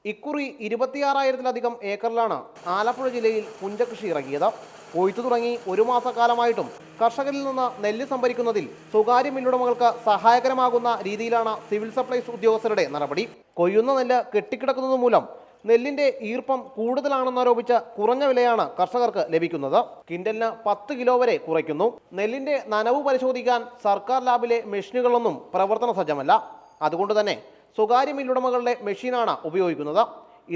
ഇക്കുറി 26,000-ലധികം ഏക്കറിലാണ് ആലപ്പുഴ ജില്ലയിൽ പുഞ്ചകൃഷി ഇറങ്ങിയത്. കൊയ്ത്തു തുടങ്ങി ഒരു മാസക്കാലമായിട്ടും കർഷകരിൽ നിന്ന് നെല്ല് സംഭരിക്കുന്നതിൽ സ്വകാര്യ മില്ലുടമകൾക്ക് സഹായകരമാകുന്ന രീതിയിലാണ് സിവിൽ സപ്ലൈസ് ഉദ്യോഗസ്ഥരുടെ നടപടി. കൊയ്യുന്ന നെല്ല് കെട്ടിക്കിടക്കുന്നത് മൂലം നെല്ലിന്റെ ഈർപ്പം കൂടുതലാണെന്നാരോപിച്ച് കുറഞ്ഞ വിലയാണ് കർഷകർക്ക് ലഭിക്കുന്നത്. കിൻഡലിന് 10 കിലോ വരെ കുറയ്ക്കുന്നു. നെല്ലിന്റെ നനവ് പരിശോധിക്കാൻ സർക്കാർ ലാബിലെ മെഷീനുകളൊന്നും പ്രവർത്തന സജ്ജമല്ല. അതുകൊണ്ട് തന്നെ സ്വകാര്യ മില്ലുടമകളുടെ മെഷീനാണ് ഉപയോഗിക്കുന്നത്.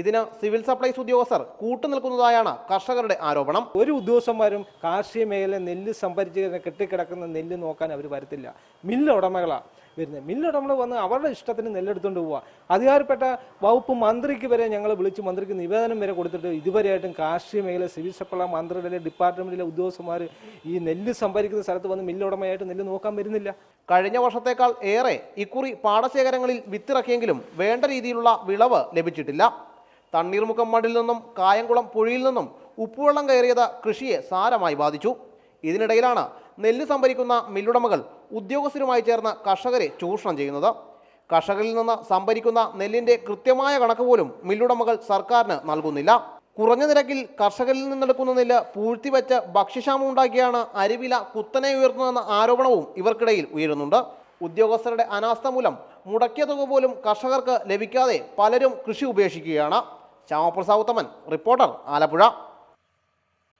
ഇതിന് സിവിൽ സപ്ലൈസ് ഉദ്യോഗസ്ഥർ കൂട്ടുനിൽക്കുന്നതായാണ് കർഷകരുടെ ആരോപണം. ഒരു ഉദ്യോഗസ്ഥന്മാരും കാർഷിക മേഖല നെല്ല് സംഭരിച്ച് കെട്ടിക്കിടക്കുന്ന നെല്ല് നോക്കാൻ അവർ വരത്തില്ല. മില്ല് ഉടമകളാണ് വരുന്നത്. മില്ല് ഉടമകൾ വന്ന് അവരുടെ ഇഷ്ടത്തിന് നെല്ലെടുത്തുകൊണ്ട് പോവുക. അധികാരപ്പെട്ട വകുപ്പ് മന്ത്രിക്ക് വരെ ഞങ്ങൾ വിളിച്ച് മന്ത്രിക്ക് നിവേദനം വരെ കൊടുത്തിട്ട് ഇതുവരെയായിട്ടും കാർഷിക മേഖല സിവിൽ സപ്ലൈ മന്ത്രിയുടെ ഡിപ്പാർട്ട്മെന്റിലെ ഉദ്യോഗസ്ഥന്മാർ ഈ നെല്ല് സംഭരിക്കുന്ന സ്ഥലത്ത് വന്ന് മില്ല് ഉടമയായിട്ട് നെല്ല് നോക്കാൻ വരുന്നില്ല. കഴിഞ്ഞ വർഷത്തേക്കാൾ ഏറെ ഇക്കുറി പാടശേഖരങ്ങളിൽ വിത്തിറക്കിയെങ്കിലും വേണ്ട രീതിയിലുള്ള വിളവ് ലഭിച്ചിട്ടില്ല. തണ്ണീർമുക്കം മണ്ണിൽ നിന്നും കായംകുളം പുഴയിൽ നിന്നും ഉപ്പുവെള്ളം കയറിയത് കൃഷിയെ സാരമായി ബാധിച്ചു. ഇതിനിടയിലാണ് നെല്ല് സംഭരിക്കുന്ന മില്ലുടമകൾ ഉദ്യോഗസ്ഥരുമായി ചേർന്ന് കർഷകരെ ചൂഷണം ചെയ്യുന്നത്. കർഷകരിൽ നിന്ന് സംഭരിക്കുന്ന നെല്ലിന്റെ കൃത്യമായ കണക്ക് പോലും മില്ലുടമകൾ സർക്കാരിന് നൽകുന്നില്ല. കുറഞ്ഞ നിരക്കിൽ കർഷകരിൽ നിന്നെടുക്കുന്ന നെല്ല് പൂഴ്ത്തിവെച്ച് ഭക്ഷ്യക്ഷാമം ഉണ്ടാക്കിയാണ് അരിവില കുത്തനെ ഉയർത്തുന്നതെന്ന ആരോപണവും ഇവർക്കിടയിൽ ഉയരുന്നുണ്ട്. ഉദ്യോഗസ്ഥരുടെ അനാസ്ഥ മൂലം മുടക്കിയ തുക പോലും കർഷകർക്ക് ലഭിക്കാതെ പലരും കൃഷി ഉപേക്ഷിക്കുകയാണ്. ശ്യാമപ്രസാദ് ഉത്തമൻ, റിപ്പോർട്ടർ, ആലപ്പുഴ.